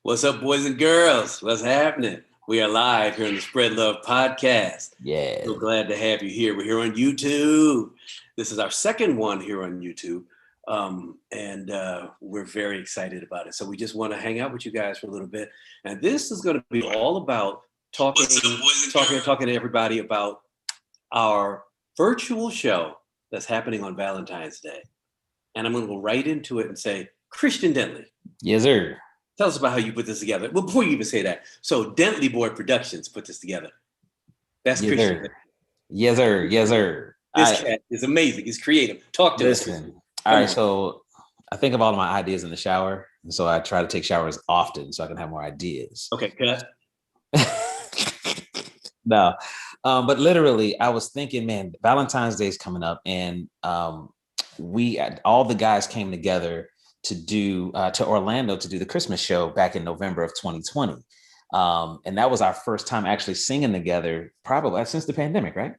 What's up, boys and girls? What's happening? We are live here on the Spread Love podcast. Yeah. So glad to have you here. We're here on YouTube. This is our second one here on YouTube. And we're very excited about it. So we just want to hang out with you guys for a little bit. And this is going to be all about talking to everybody about our virtual show that's happening on Valentine's Day. And I'm going to go right into it and say, Christian Dentley. Yes, sir. Tell us about how you put this together. Well, before you even say that, so Dentley Boy Productions put this together. That's yes, Christian. Sir. Yes, sir. Yes, sir. This cat is amazing. He's creative. Talk to us. All right. So I think of all of my ideas in the shower. And so I try to take showers often so I can have more ideas. Okay, cut. No. But literally, I was thinking, man, Valentine's Day is coming up, and all the guys came together to Orlando to do the Christmas show back in November of 2020. And that was our first time actually singing together, probably since the pandemic, right?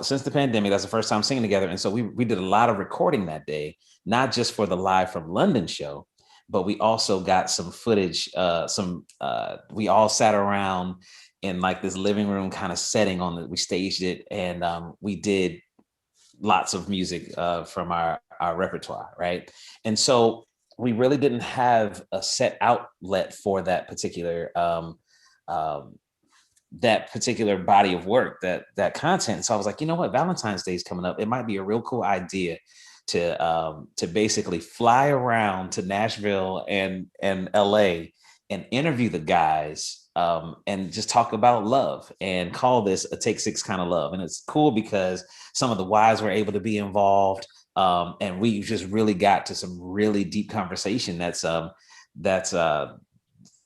Since the pandemic, that's the first time singing together. And so we did a lot of recording that day, not just for the Live from London show, but we also got some footage, we all sat around in like this living room kind of setting we staged it, and we did lots of music from our repertoire, right? And so we really didn't have a set outlet for that particular body of work, that content. So I was like, you know what, Valentine's Day is coming up. It might be a real cool idea to basically fly around to Nashville and LA and interview the guys and just talk about love and call this a Take Six kind of love. And it's cool because some of the wives were able to be involved. And we just really got to some really deep conversation that's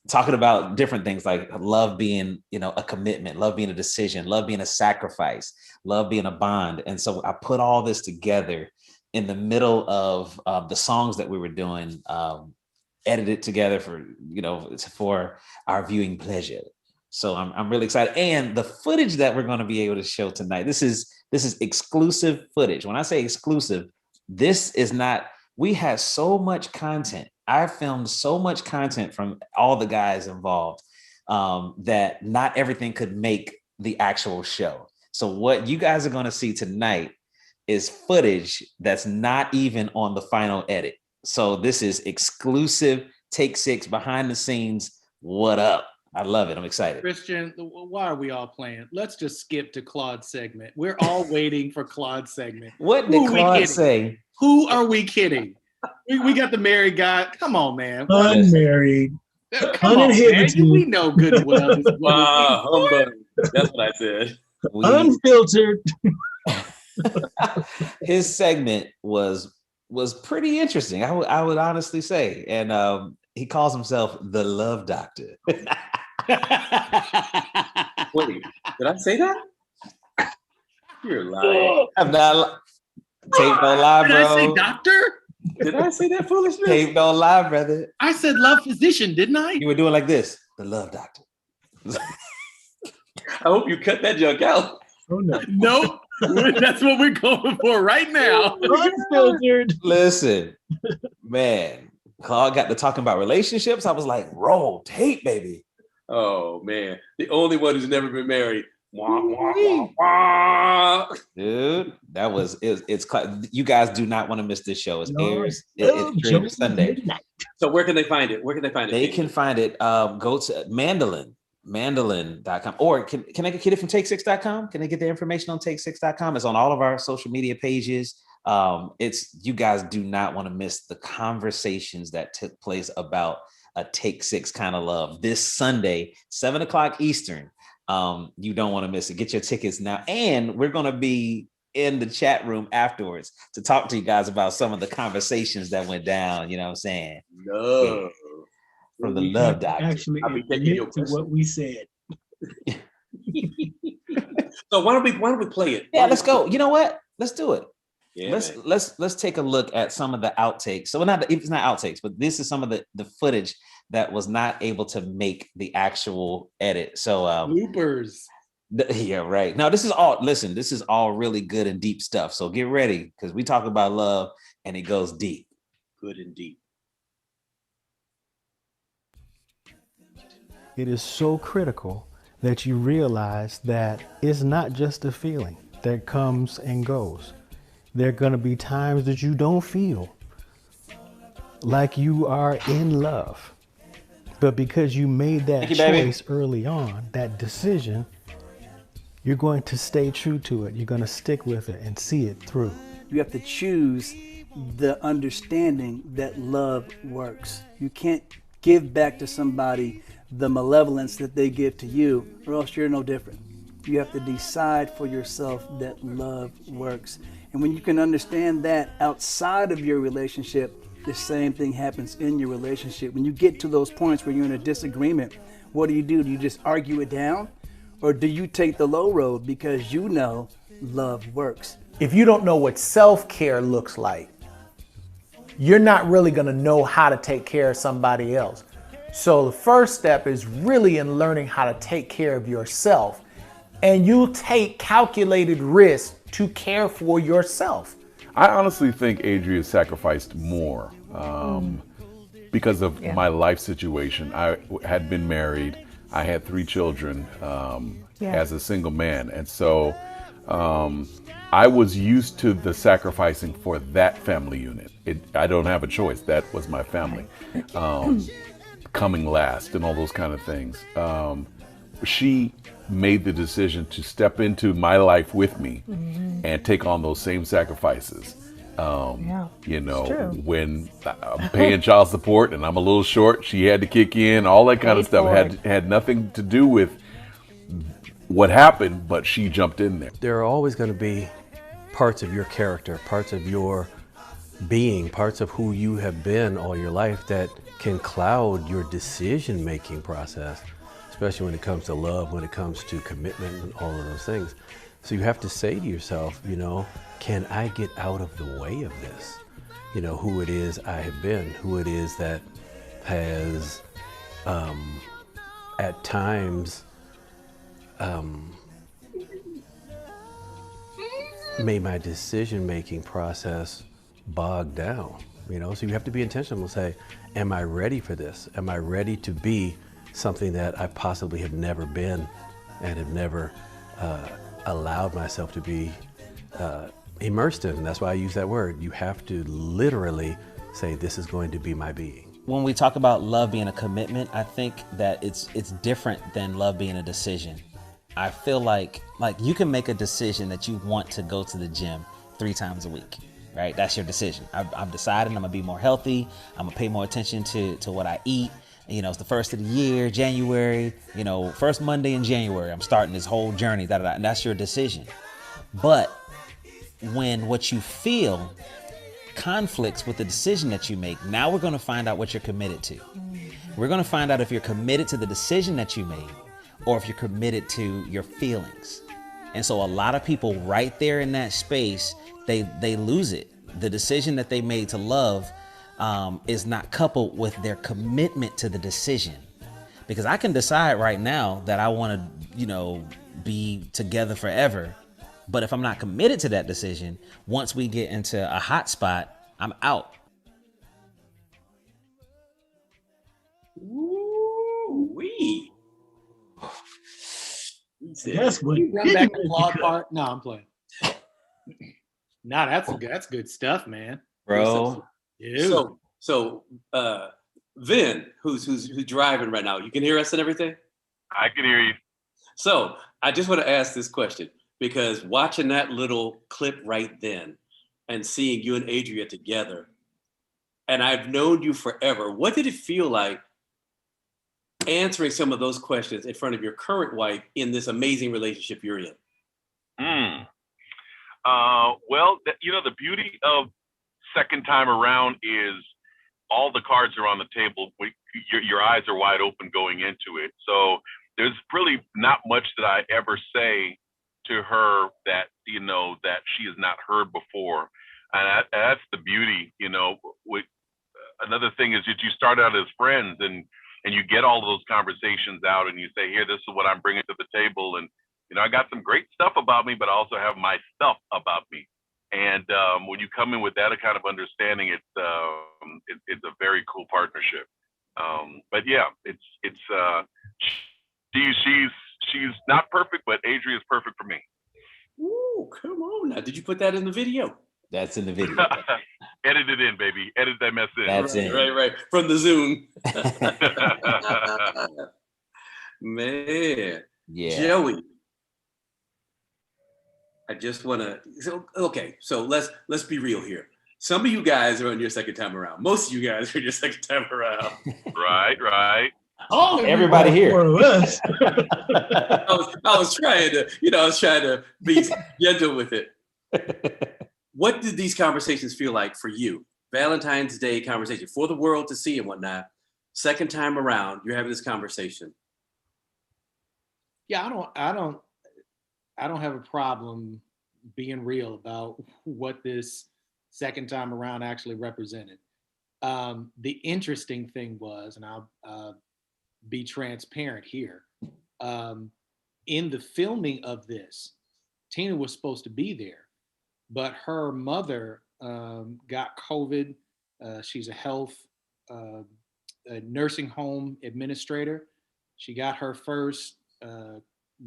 talking about different things like love being, a commitment, love being a decision, love being a sacrifice, love being a bond. And so I put all this together in the middle of the songs that we were doing, edited together for our viewing pleasure. So I'm really excited. And the footage that we're going to be able to show tonight, this is exclusive footage. When I say exclusive, this is not, we had so much content. I filmed so much content from all the guys involved that not everything could make the actual show. So what you guys are going to see tonight is footage that's not even on the final edit. So this is exclusive Take Six behind the scenes. What up? I love it. I'm excited. Christian, why are we all playing? Let's just skip to Claude's segment. We're all waiting for Claude's segment. What did Claude say? Who are we kidding? We got the married guy. Come on, man. Unmarried. Come on, man. We know good and well. Humbug. That's what I said. Unfiltered. His segment was pretty interesting. I would honestly say. And he calls himself the Love Doctor. Wait, did I say that? You're lying. I'm not. Tape don't lie, bro. Did I say doctor? Did I say that foolishness? Tape don't lie, brother. I said love physician, didn't I? You were doing like this. The Love Doctor. I hope you cut that junk out. Oh no. Nope. That's what we're going for right now. Unfiltered. Listen, man. Claude got to talking about relationships. I was like, roll tape, baby. Oh man, the only one who's never been married. Wah, wah, wah, wah. Dude, it's you guys do not want to miss this show. It airs it's Sunday. So where can they find it? They can find it. Go to mandolin.com, or can I get it from take6.com? Can I get the information on take6.com? It's on all of our social media pages. You guys do not want to miss the conversations that took place about a Take Six kind of love this Sunday, 7:00 Eastern. You don't want to miss it. Get your tickets now. And we're going to be in the chat room afterwards to talk to you guys about some of the conversations that went down. You know what I'm saying? No. From the Love Doctor. Actually, admit to what we said. So why don't we play it? Yeah, let's go. You know what? Let's do it. Yeah, let's take a look at some of the outtakes. So it's not outtakes, but this is some of the footage that was not able to make the actual edit. So bloopers. Yeah, right. Now this is all really good and deep stuff. So get ready, because we talk about love and it goes deep. Good and deep. it is so critical that you realize that it's not just a feeling that comes and goes. There are going to be times that you don't feel like you are in love. But because you made that choice early on, that decision, you're going to stay true to it. You're going to stick with it and see it through. You have to choose the understanding that love works. You can't give back to somebody the malevolence that they give to you, or else you're no different. You have to decide for yourself that love works. And when you can understand that outside of your relationship, the same thing happens in your relationship. When you get to those points where you're in a disagreement, what do? Do you just argue it down? Or do you take the low road because you know love works? If you don't know what self-care looks like, you're not really gonna know how to take care of somebody else. So the first step is really in learning how to take care of yourself. And you take calculated risks to care for yourself. I honestly think Adria sacrificed more because of my life situation. I had been married. I had 3 children as a single man. And so I was used to the sacrificing for that family unit. I don't have a choice. That was my family. Coming last and all those kind of things. She made the decision to step into my life with me and take on those same sacrifices. You know, when I'm paying child support and I'm a little short, she had to kick in, all that kind of stuff. Had nothing to do with what happened, but she jumped in there. There are always going to be parts of your character, parts of your being, parts of who you have been all your life that can cloud your decision-making process, especially when it comes to love, when it comes to commitment and all of those things. So you have to say to yourself, you know, can I get out of the way of this? You know, who it is I have been, who it is that has at times made my decision-making process bogged down, you know? So you have to be intentional and say, am I ready for this? Am I ready to be something that I possibly have never been and have never allowed myself to be immersed in? And that's why I use that word. You have to literally say, this is going to be my being. When we talk about love being a commitment, I think that it's different than love being a decision. I feel like you can make a decision that you want to go to the gym 3 times a week, right? That's your decision. I've decided I'm gonna be more healthy. I'm gonna pay more attention to what I eat. You know, it's the first of the year, January, you know, first Monday in January, I'm starting this whole journey, and that's your decision. But when what you feel conflicts with the decision that you make, now we're gonna find out what you're committed to. We're gonna find out if you're committed to the decision that you made or if you're committed to your feelings. And so a lot of people right there in that space, they lose it. The decision that they made to love is not coupled with their commitment to the decision. Because I can decide right now that I want to, you know, be together forever. But if I'm not committed to that decision, once we get into a hot spot, I'm out. Ooh-wee. That's what. Run back to Claude part. No, I'm playing. Nah, that's good stuff, man. Bro. Dude. So Vin, who's driving right now, you can hear us and everything? I can hear you. So I just want to ask this question, because watching that little clip right then and seeing you and Adria together, and I've known you forever, what did it feel like answering some of those questions in front of your current wife in this amazing relationship you're in? Well, you know, the beauty of second time around is all the cards are on the table. Your eyes are wide open going into it. So there's really not much that I ever say to her that, you know, that she has not heard before. And that's the beauty, you know. Another thing is that you start out as friends and you get all of those conversations out and you say, here, this is what I'm bringing to the table. And, you know, I got some great stuff about me, but I also have my stuff about me. And when you come in with that kind of understanding, it's a very cool partnership. But yeah, it's She's not perfect, but Adria is perfect for me. Ooh, come on now. Did you put that in the video? That's in the video. Edit it in, baby. Edit that mess in. That's it. Right. From the Zoom. Man. Yeah. Joey. I just want to, so let's be real here. Some of you guys are on your second time around. Most of you guys are on your second time around. Right. Everybody here. More or less. I was trying to be gentle with it. What did these conversations feel like for you? Valentine's Day conversation for the world to see and whatnot. Second time around, you're having this conversation. Yeah, I don't have a problem being real about what this second time around actually represented. The interesting thing was, and I'll be transparent here, in the filming of this, Tina was supposed to be there, but her mother got COVID. She's a health a nursing home administrator. She got her first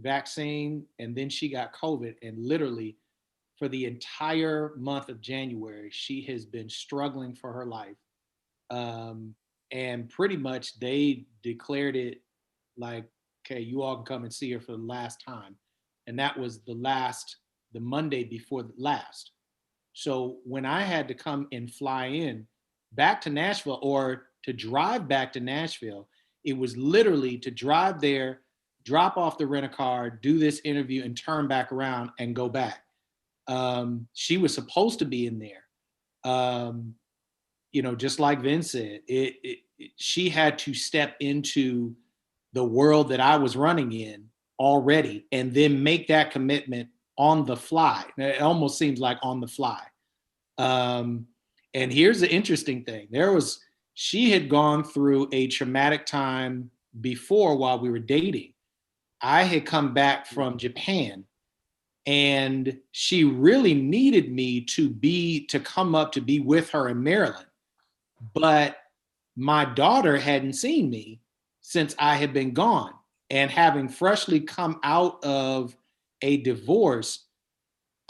vaccine, and then she got COVID. And literally, for the entire month of January, she has been struggling for her life. And pretty much they declared it like, okay, you all can come and see her for the last time. And that was the Monday before the last. So when I had to come and fly in back to Nashville, or to drive back to Nashville, it was literally to drive there, drop off the rent-a-car, do this interview, and turn back around and go back. She was supposed to be in there. Just like Vince said, she had to step into the world that I was running in already, and then make that commitment on the fly. It almost seems like on the fly. And here's the interesting thing. She had gone through a traumatic time before while we were dating. I had come back from Japan, and she really needed me to come up to be with her in Maryland. But my daughter hadn't seen me since I had been gone. And having freshly come out of a divorce,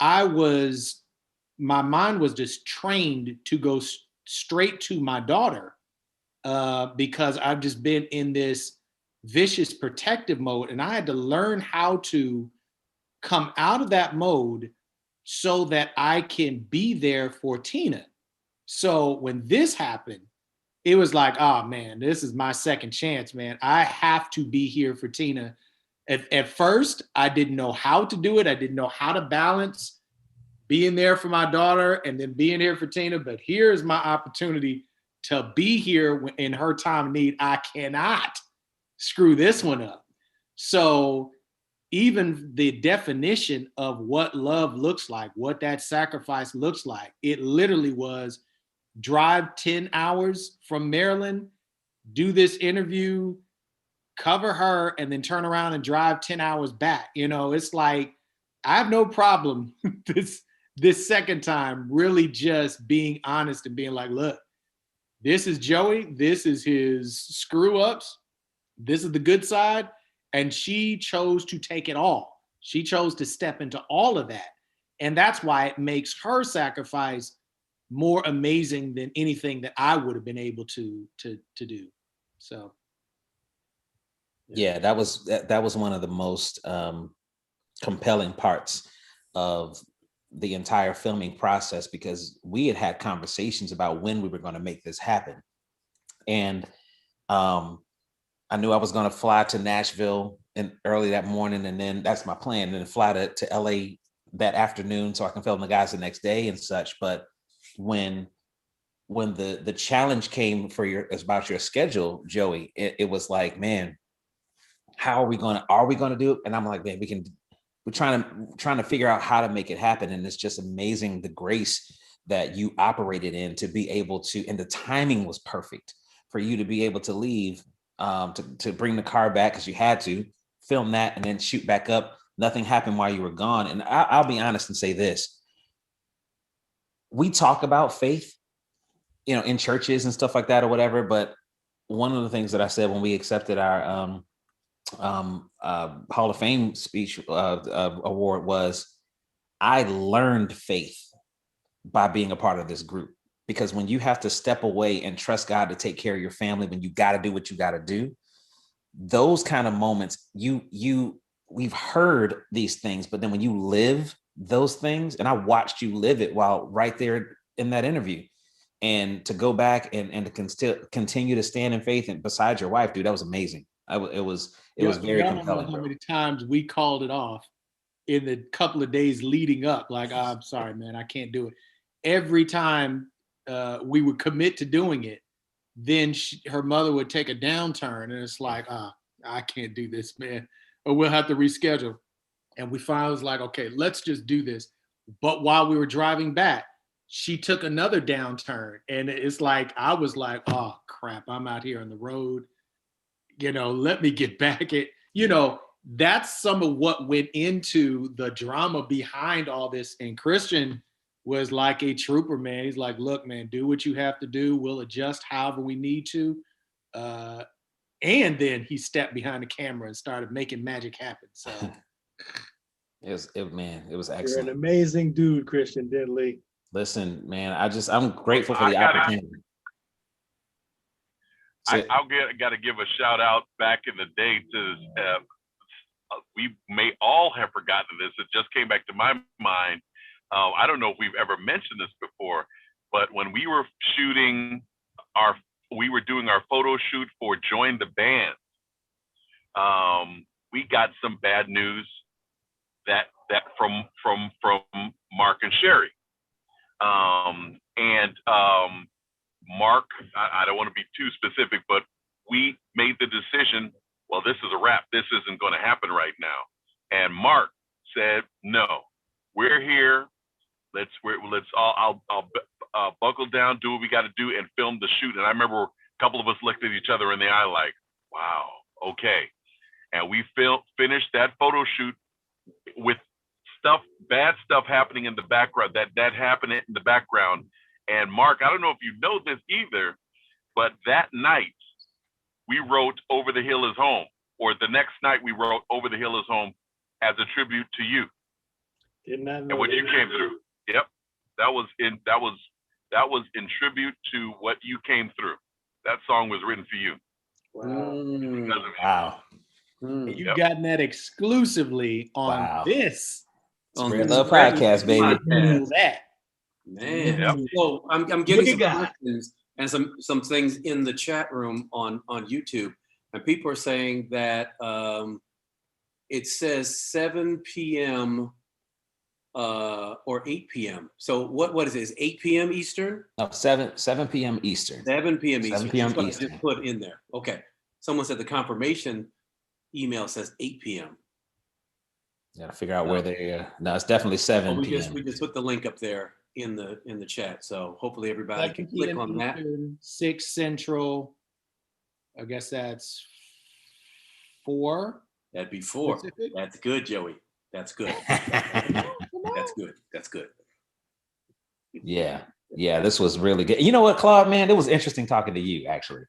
my mind was just trained to go straight to my daughter because I've just been in this vicious protective mode, and I had to learn how to come out of that mode so that I can be there for Tina. So when this happened, it was like, oh man, this is my second chance, man. I have to be here for Tina. At first, I didn't know how to do it. I didn't know how to balance being there for my daughter and then being here for Tina. But here is my opportunity to be here in her time of need. I cannot screw this one up. So even the definition of what love looks like, what that sacrifice looks like, it literally was drive 10 hours from Maryland, do this interview, cover her, and then turn around and drive 10 hours back. It's like, I have no problem this second time really just being honest and being like, look, this is Joey, this is his screw ups, this is the good side. And she chose to take it all. She chose to step into all of that. And that's why it makes her sacrifice more amazing than anything that I would have been able to do. So. Yeah, that was one of the most compelling parts of the entire filming process, because we had conversations about when we were going to make this happen. And I knew I was going to fly to Nashville early that morning, and then that's my plan, and then fly to LA that afternoon so I can film the guys the next day and such. But when the challenge came about your schedule, Joey, it was like, man, are we going to do it? And I'm like, man, we're trying to figure out how to make it happen. And it's just amazing the grace that you operated in to be able to, and the timing was perfect for you to be able to leave, to bring the car back, because you had to film that and then shoot back up. Nothing happened while you were gone. And I'll be honest and say this. We talk about faith, in churches and stuff like that or whatever. But one of the things that I said when we accepted our Hall of Fame speech award was, I learned faith by being a part of this group. Because when you have to step away and trust God to take care of your family, when you got to do what you got to do, those kind of moments, we've heard these things, but then when you live those things, and I watched you live it while right there in that interview, and to go back and to continue to stand in faith and beside your wife, dude, that was amazing. It was very y'all compelling. don't know how many times we called it off in the couple of days leading up. Like, oh, I'm sorry, man, I can't do it. Every time we would commit to doing it, then her mother would take a downturn, and it's like, I can't do this, man, or we'll have to reschedule. And we finally was like, okay, let's just do this. But while we were driving back, she took another downturn, and it's like, I was like, oh crap, I'm out here on the road. Let me get back at, that's some of what went into the drama behind all this. And Christian was like a trooper, man. He's like, look, man, do what you have to do. We'll adjust however we need to. And then he stepped behind the camera and started making magic happen. So it was excellent. You're an amazing dude, Christian Denley. Listen, man, I'm grateful for the opportunity. Got to give a shout out back in the day to, we may all have forgotten this. It just came back to my mind. I don't know if we've ever mentioned this before, but when we were we were doing our photo shoot for Join the Band, we got some bad news that from Mark and Sherry. Mark, I don't want to be too specific, but we made the decision, well, this is a wrap. This isn't going to happen right now. And Mark said, no, we're here. I'll buckle down, do what we got to do, and film the shoot. And I remember a couple of us looked at each other in the eye like, wow, okay. And we finished that photo shoot with bad stuff happening in the background, that happened in the background. And Mark, I don't know if you know this either, but that night we wrote Over the Hill Is Home, or the next night we wrote Over the Hill Is Home as a tribute to you. Did not know and what you came through. Yep. That was in tribute to what you came through. That song was written for you. Wow. You've gotten that exclusively on this. Spirit Love Podcast, baby. That. Man. Yep. So I'm getting some questions and some things in the chat room on YouTube. And people are saying that it says 7 p.m. Or 8 p.m. So what is it? Is 8 p.m. Eastern? No, 7 p.m. Eastern. 7 p.m. Eastern. 7 p.m. That's what Eastern. I just put in there. Okay. Someone said the confirmation email says 8 p.m. Got to figure out where they. No, it's definitely 7 p.m. We just put the link up there in the chat. So hopefully everybody can click on that. 6 Central. I guess that's 4. That'd be 4. Pacific? That's good, Joey. That's good. That's good. That's good. Yeah, this was really good. You know what, Claude, man, it was interesting talking to you, actually.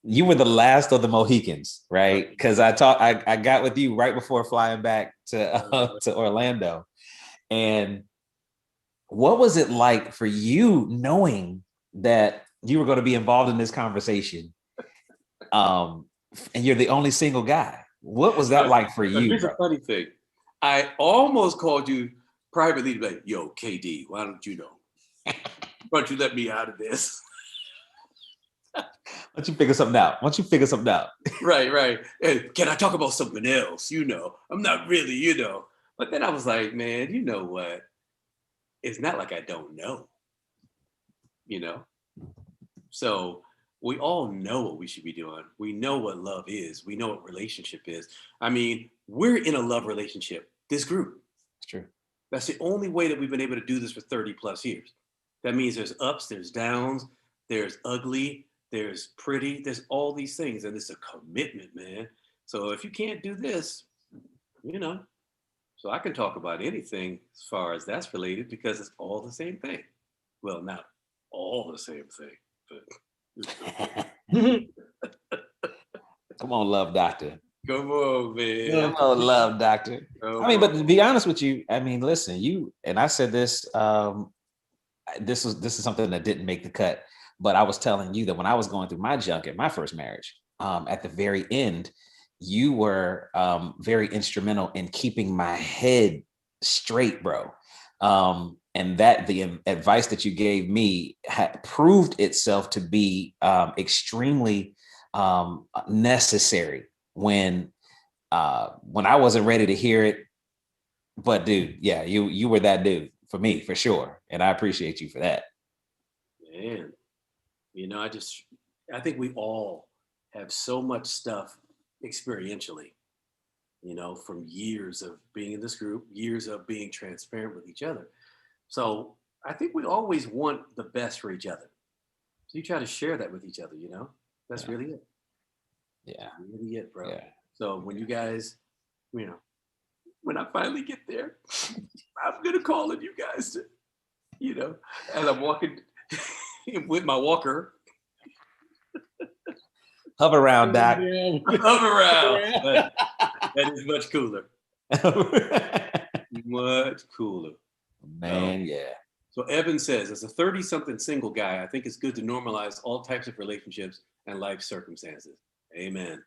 You were the last of the Mohicans, right? Because I got with you right before flying back to Orlando. And what was it like for you knowing that you were going to be involved in this conversation? And you're the only single guy. What was that like for you? Here's a funny thing. I almost called you privately to be like, yo, KD, why don't you know? Why don't you let me out of this? Why don't you figure something out? Right. Hey, can I talk about something else? I'm not really, But then I was like, man, you know what? It's not like I don't know, So we all know what we should be doing. We know what love is. We know what relationship is. I mean, we're in a love relationship, this group. It's true. That's the only way that we've been able to do this for 30 plus years. That means there's ups, there's downs, there's ugly, there's pretty, there's all these things. And it's a commitment, man. So if you can't do this, so I can talk about anything as far as that's related because it's all the same thing. Well, not all the same thing, but Come on, love doctor. Come on, man. Come on, love doctor. Come I mean, but on. to be honest with you, I mean, listen, you and I said this. This is something that didn't make the cut, but I was telling you that when I was going through my junk at my first marriage, at the very end, you were very instrumental in keeping my head straight, bro. And that the advice that you gave me had proved itself to be extremely necessary when I wasn't ready to hear it. But dude, yeah, you were that dude for me, for sure. And I appreciate you for that. Man, I think we all have so much stuff experientially, from years of being in this group, years of being transparent with each other. So I think we always want the best for each other. So you try to share that with each other, That's Yeah. really it. Yeah. Really it, bro. Yeah. So when you guys, when I finally get there, I'm gonna call on you guys to, as I'm walking with my walker, Hover around, Doc. hover around. But that is much cooler. Much cooler. Man, yeah. So Evan says, as a 30-something single guy, I think it's good to normalize all types of relationships and life circumstances. Amen.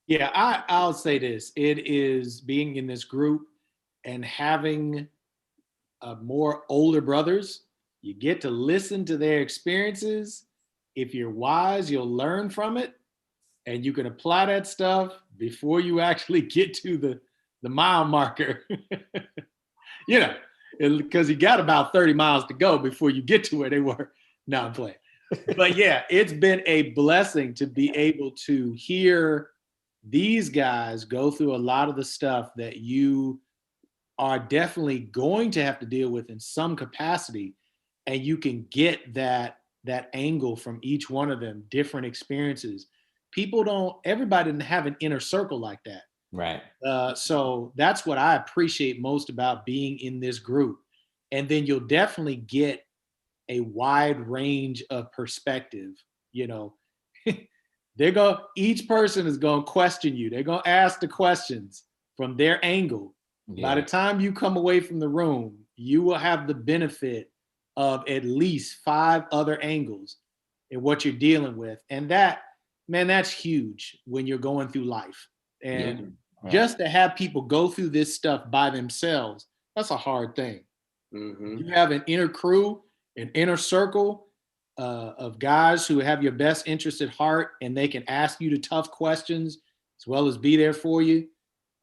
Yeah, I'll say this. It is being in this group and having more older brothers. You get to listen to their experiences. If you're wise, you'll learn from it. And you can apply that stuff before you actually get to the mile marker. Because you got about 30 miles to go before you get to where they were. No, I'm playing. But yeah, it's been a blessing to be able to hear these guys go through a lot of the stuff that you are definitely going to have to deal with in some capacity. And you can get that angle from each one of them, different experiences. Everybody didn't have an inner circle like that. Right. So that's what I appreciate most about being in this group. And then you'll definitely get a wide range of perspective. Each person is going to question you. They're going to ask the questions from their angle. Yeah. By the time you come away from the room, you will have the benefit of at least 5 other angles in what you're dealing with. And that's huge when you're going through life. And just to have people go through this stuff by themselves, that's a hard thing. Mm-hmm. You have an inner crew, an inner circle of guys who have your best interest at heart, and they can ask you the tough questions as well as be there for you.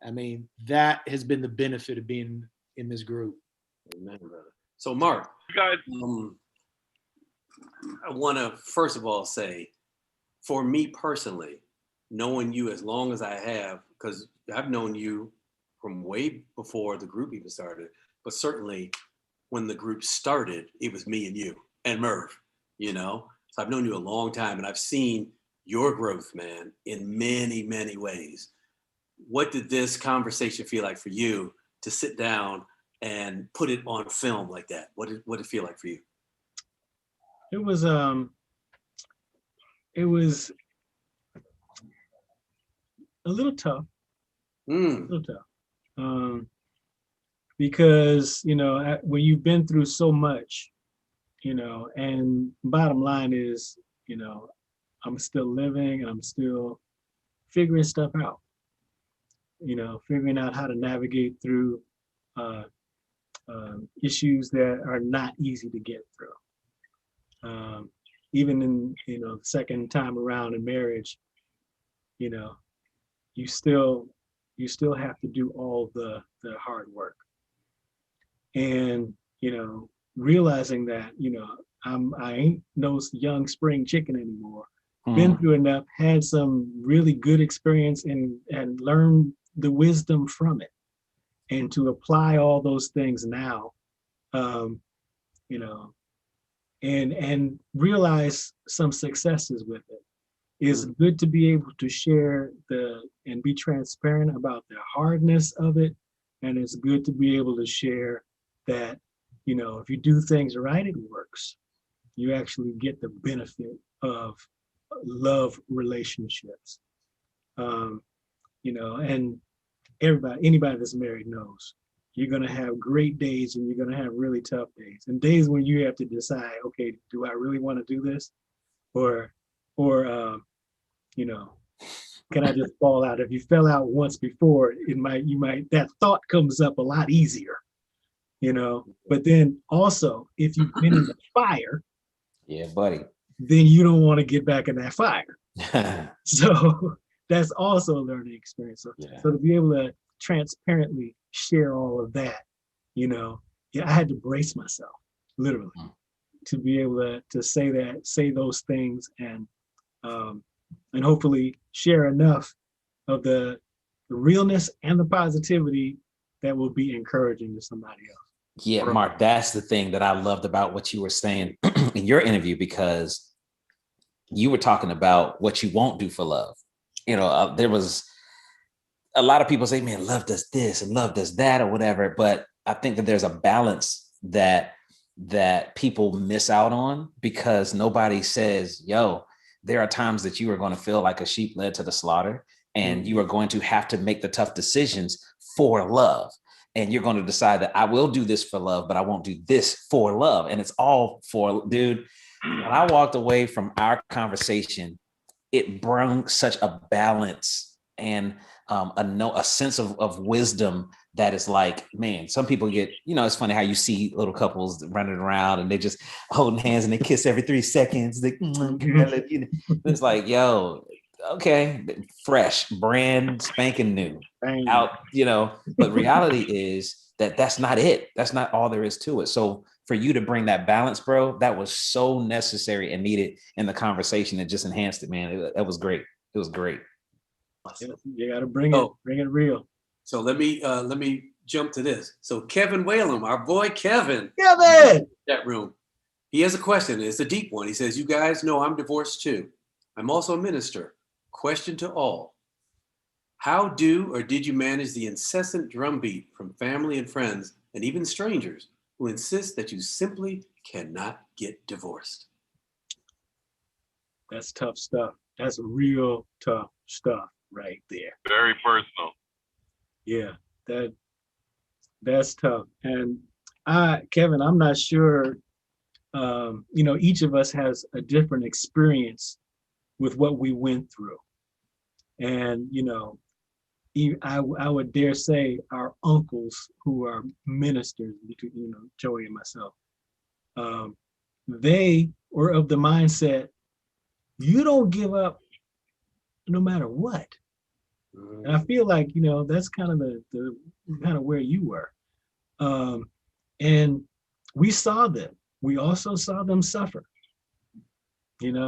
I mean, that has been the benefit of being in this group. Amen, brother. So, Mark, You guys, I want to first of all say, for me personally, knowing you as long as I have, because I've known you from way before the group even started, but certainly when the group started, it was me and you and Merv, So I've known you a long time, and I've seen your growth, man, in many, many ways. What did this conversation feel like for you to sit down and put it on film like that? What did it feel like for you? It was a little tough. Because when you've been through so much, and bottom line is, I'm still living, I'm still figuring stuff out, figuring out how to navigate through issues that are not easy to get through. Even in, the second time around in marriage, you still have to do all the hard work. And, realizing that, I ain't no young spring chicken anymore. Been through enough, had some really good experience and learned the wisdom from it. And to apply all those things now, and realize some successes with it. It's good to be able to share and be transparent about the hardness of it. And it's good to be able to share that, if you do things right, it works. You actually get the benefit of love relationships. and anybody that's married knows you're going to have great days and you're going to have really tough days, and days when you have to decide, okay, do I really want to do this, or can I just fall out? If you fell out once before, that thought comes up a lot easier, but then also if you've been in the fire, yeah, buddy, then you don't want to get back in that fire. So that's also a learning experience. So to be able to transparently share all of that, I had to brace myself literally to be able to say those things, and hopefully share enough of the realness and the positivity that will be encouraging to somebody else. Yeah, Mark, that's the thing that I loved about what you were saying in your interview, because you were talking about what you won't do for love. There was a lot of people say, man, love does this and love does that or whatever. But I think that there's a balance that people miss out on, because nobody says, yo, there are times that you are going to feel like a sheep led to the slaughter, and you are going to have to make the tough decisions for love. And you're going to decide that I will do this for love, but I won't do this for love. And it's all for, dude, when I walked away from our conversation, it brought such a balance and a sense of wisdom that is like, man, some people get, it's funny how you see little couples running around and they just holding hands and they kiss every 3 seconds. It's like, yo, okay, fresh, brand spanking new, out, but reality is that that's not it. That's not all there is to it. So for you to bring that balance, bro, that was so necessary and needed in the conversation. It just enhanced it, man. That was great. It was great. You got to bring it real. So let me jump to this. So Kevin Whalum, our boy Kevin, that room, he has a question. It's a deep one. He says, you guys know I'm divorced too. I'm also a minister. Question to all. How did you manage the incessant drumbeat from family and friends and even strangers who insist that you simply cannot get divorced? That's tough stuff. That's real tough stuff right there. Very personal. Yeah, that's tough. And Kevin, I'm not sure, each of us has a different experience with what we went through. And, I would dare say our uncles who are ministers, between, Joey and myself, they were of the mindset, you don't give up no matter what. And I feel like, that's kind of the kind of where you were. And we saw them. We also saw them suffer, and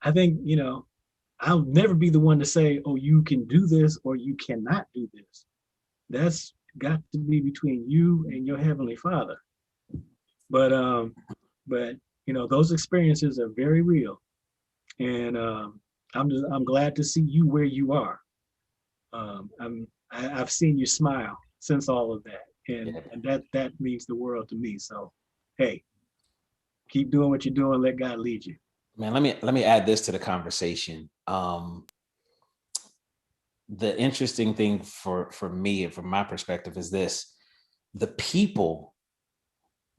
I think, I'll never be the one to say, oh, you can do this or you cannot do this. That's got to be between you and your Heavenly Father. But those experiences are very real. And I'm glad to see you where you are. I've seen you smile since all of that, and that means the world to me. So, hey, keep doing what you're doing. Let God lead you. Man, let me add this to the conversation. The interesting thing for me and from my perspective is this: the people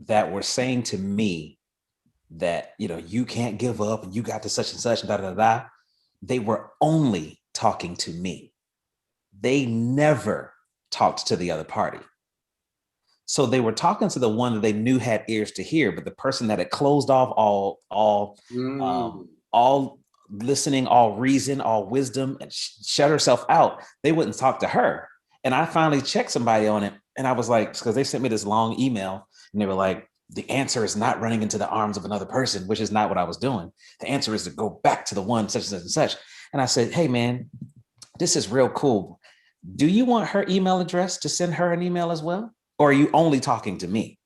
that were saying to me that, you can't give up and you got to such and such, they were only talking to me. They never talked to the other party. So they were talking to the one that they knew had ears to hear, but the person that had closed off all listening, all reason, all wisdom, and shut herself out, they wouldn't talk to her. And I finally checked somebody on it, and I was like, because they sent me this long email, and they were like, the answer is not running into the arms of another person, which is not what I was doing. The answer is to go back to the one such and such and such. And I said, hey, man, this is real cool. Do you want her email address to send her an email as well? Or are you only talking to me?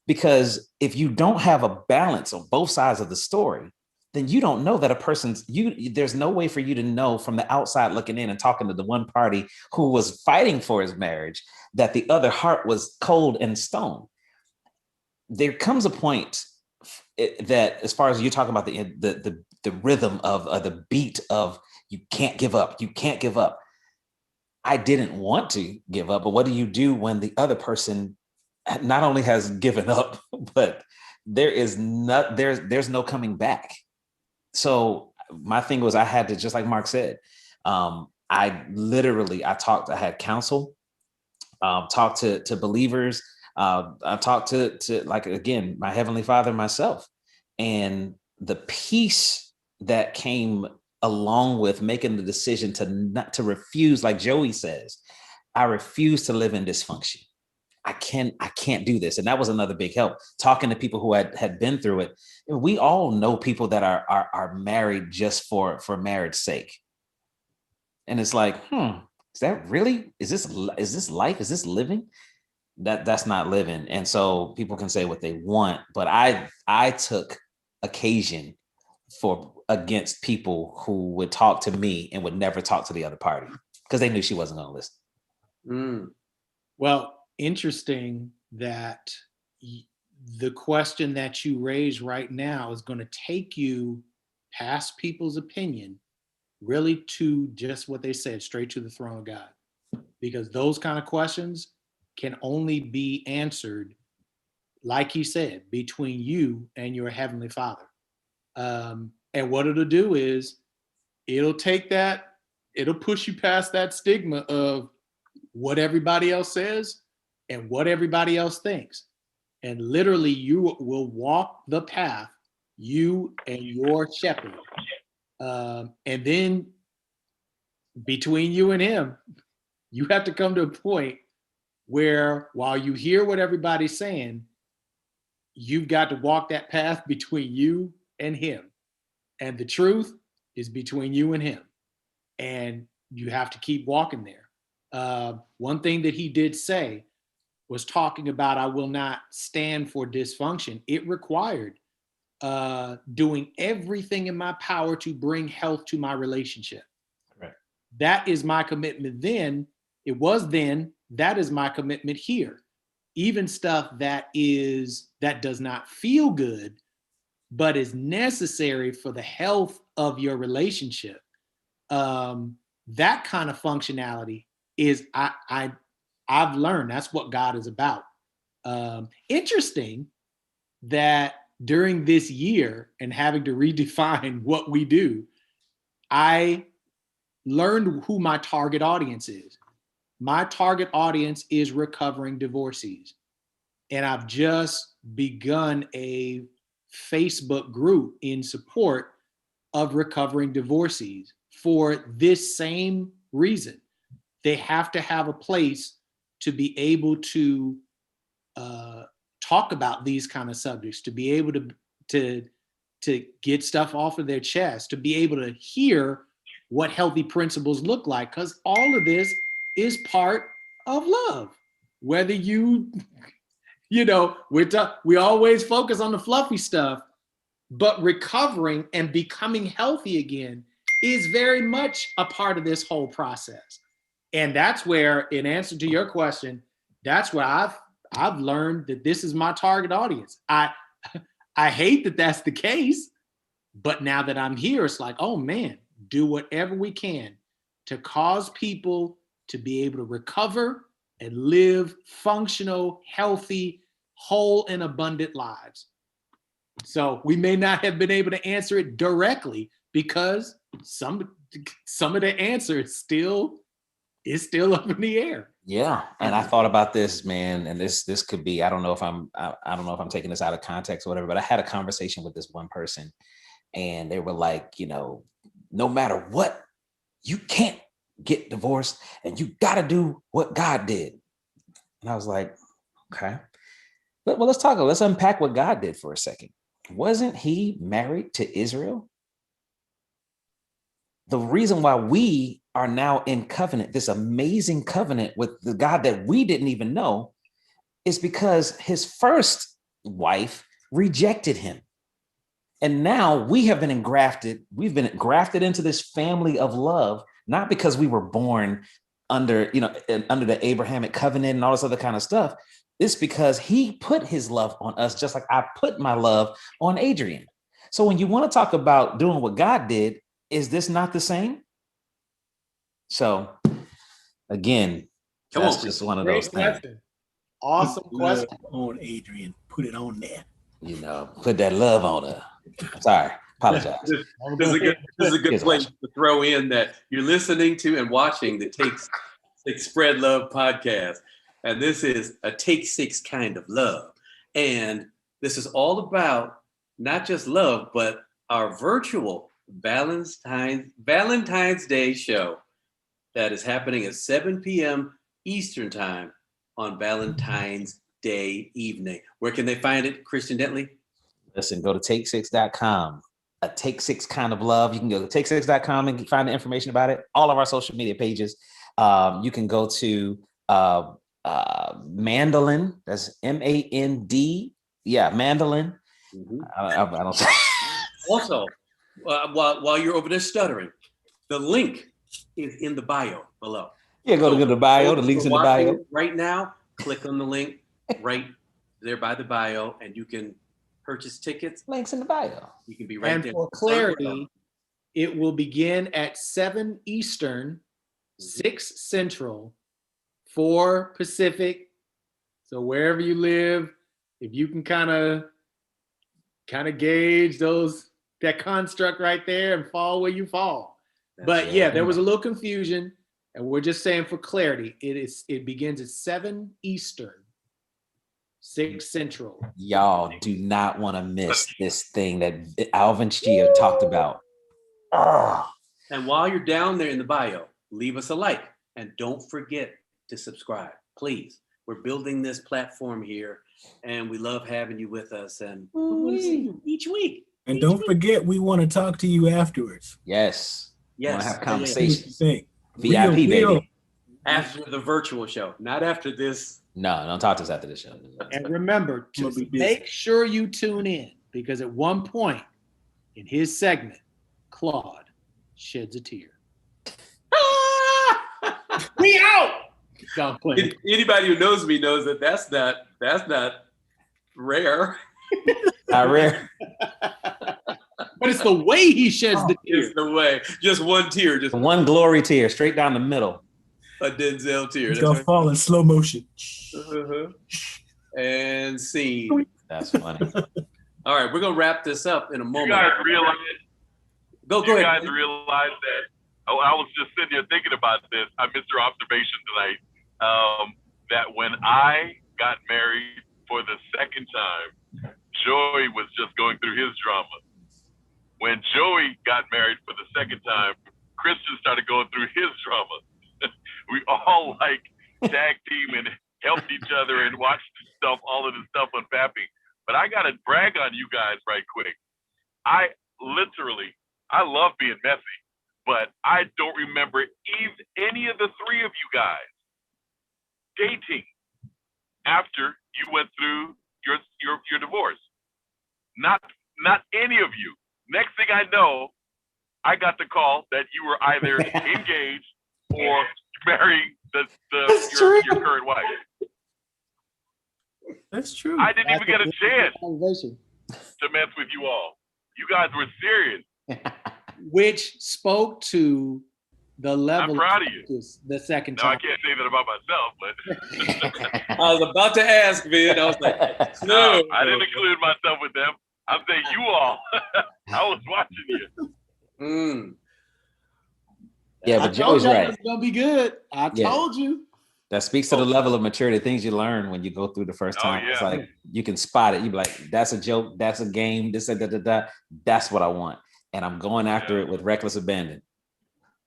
Because if you don't have a balance on both sides of the story, then you don't know that there's no way for you to know from the outside looking in and talking to the one party who was fighting for his marriage that the other heart was cold and stone. There comes a point that, as far as you're talking about the rhythm of the beat of You can't give up. You can't give up. I didn't want to give up, but what do you do when the other person not only has given up, but there's no coming back. So my thing was, I had to, just like Mark said, I had counsel, talked to believers. I talked to like, again, my Heavenly Father, myself, and the peace that came along with making the decision to refuse, like Joey says, I refuse to live in dysfunction. I can't do this. And that was another big help. Talking to people who had been through it. We all know people that are married just for marriage's sake. And it's like, is that really, is this life? Is this living? That's not living. And so people can say what they want, but I took occasion against people who would talk to me and would never talk to the other party because they knew she wasn't going to listen. Well, interesting that the question that you raise right now is going to take you past people's opinion, really to just what they said, straight to the throne of God. Because those kind of questions can only be answered, like he said, between you and your Heavenly Father. And what it'll do is it'll push you past that stigma of what everybody else says and what everybody else thinks. And literally you will walk the path, you and your shepherd. And then between you and him, you have to come to a point where while you hear what everybody's saying, you've got to walk that path between you and him. And the truth is between you and him. And you have to keep walking there. One thing that he did say was talking about, I will not stand for dysfunction. It required doing everything in my power to bring health to my relationship. Correct. That is my commitment then. It was then. That is my commitment here. Even stuff that does not feel good, but is necessary for the health of your relationship. That kind of functionality is I've learned that's what God is about. Interesting that during this year and having to redefine what we do, I learned who my target audience is. My target audience is recovering divorcees. And I've just begun a Facebook group in support of recovering divorcees for this same reason. They have to have a place to be able to talk about these kind of subjects, to be able to get stuff off of their chest, to be able to hear what healthy principles look like, because all of this is part of love. Whether we always focus on the fluffy stuff, but recovering and becoming healthy again is very much a part of this whole process. And that's where, in answer to your question, that's where I've learned that this is my target audience. I hate that that's the case, but now that I'm here, it's like, oh man, do whatever we can to cause people to be able to recover and live functional, healthy, whole, and abundant lives. So we may not have been able to answer it directly because some of the answer is still up in the air. Yeah. And I thought about this, man, and this could be, I don't know if I'm taking this out of context or whatever, but I had a conversation with this one person and they were like, no matter what, you can't get divorced and you got to do what God did. And I was like, okay, well, let's unpack what God did for a second. Wasn't he married to Israel? The reason why we are now in covenant, this amazing covenant with the God that we didn't even know, is because his first wife rejected him. And now we've been grafted into this family of love, not because we were born under the Abrahamic covenant and all this other kind of stuff. It's because he put his love on us, just like I put my love on Adrian. So when you want to talk about doing what God did, is this not the same? So again, Come that's on. just one of Great those things. question. Awesome Love question. on Adrian. Put it on there. You know, put that love on her. Sorry, apologize. This is a good Here's place watch. to throw in that you're listening to and watching the Take Six Spread Love podcast. And this is a Take Six kind of love. And this is all about not just love, but our virtual Valentine's Day show that is happening at 7 p.m. Eastern time on Valentine's Day evening. Where can they find it, Christian Dentley? Listen, go to take6.com. A Take Six kind of love. You can go to take6.com and find the information about it. All of our social media pages. You can go to Mandolin. That's M-A-N-D. Yeah, Mandolin. Mm-hmm. I don't. Also, while you're over there stuttering, the link is in the bio below. Yeah, go to the bio. The link's in the bio. Right now, click on the link right there by the bio, and you can purchase tickets. Links in the bio. You can be right And there. for clarity, it will begin at 7 Eastern, 6 Central, 4 Pacific. So wherever you live, if you can kind of gauge that construct right there and fall where you fall. But yeah, there was a little confusion, and we're just saying for clarity, it begins at 7 Eastern, 6 Central. Y'all do not want to miss this thing that Alvin Chia talked about. Oh. And while you're down there in the bio, leave us a like, and don't forget to subscribe, please. We're building this platform here, and we love having you with us, and we want to see you each week. And don't forget, we want to talk to you afterwards. Yes. Yes. Want to have Yeah, conversations. Think. VIP, baby. After the virtual show, not after this. No, don't talk to us after this show. And remember to make sure you tune in, because at one point in his segment, Claude sheds a tear. We out. Anybody who knows me knows that that's not rare. Not rare. But it's the way he sheds the tear. It's the way. Just one tear. Just one glory tear straight down the middle. A Denzel tear. It's gonna fall in slow motion. Uh-huh. And scene. That's funny. All right, we're gonna wrap this up in a moment. You guys realize? Go you ahead. guys realize that? Oh, I was just sitting here thinking about this. I missed your observation tonight. That when I got married for the second time, Joey was just going through his drama. When Joey got married for the second time, Christian started going through his drama. We all like tag team and helped each other and watched stuff, all of this stuff unpapping. But I gotta brag on you guys right quick. I love being messy, but I don't remember any of the three of you guys dating after you went through your divorce. Not any of you. Next thing I know, I got the call that you were either engaged or marrying your current wife. That's true. I didn't even get a chance to mess with you all. You guys were serious. Which spoke to the level. I'm proud of you. The second now, time. I can't say that about myself, but I was about to ask, Vin. I was like, no. I didn't include myself with them. I'm saying you all. I was watching you. Yeah, but Joey's right. It's gonna be good. I told you. That speaks to the level of maturity, things you learn when you go through the first time. Yeah. It's like you can spot it. You be like, that's a joke, that's a game, this, that's what I want. And I'm going after it with reckless abandon.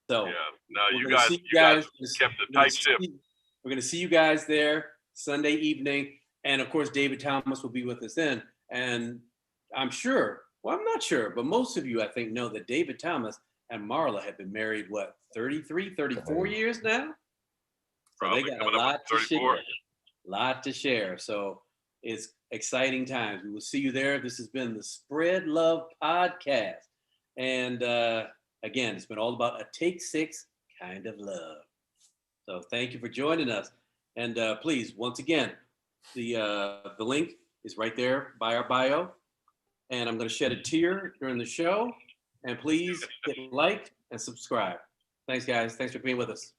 So no, you guys kept a tight ship. We're gonna see you guys there Sunday evening. And of course, David Thomas will be with us then. And I'm sure, well, I'm not sure, but most of you, I think, know that David Thomas and Marla have been married, 33, 34 years now? So they got a lot to share. So it's exciting times. We will see you there. This has been the Spread Love Podcast. And again, it's been all about a Take Six kind of love. So thank you for joining us. And please, once again, the link is right there by our bio. And I'm going to shed a tear during the show. And please hit like and subscribe. Thanks, guys. Thanks for being with us.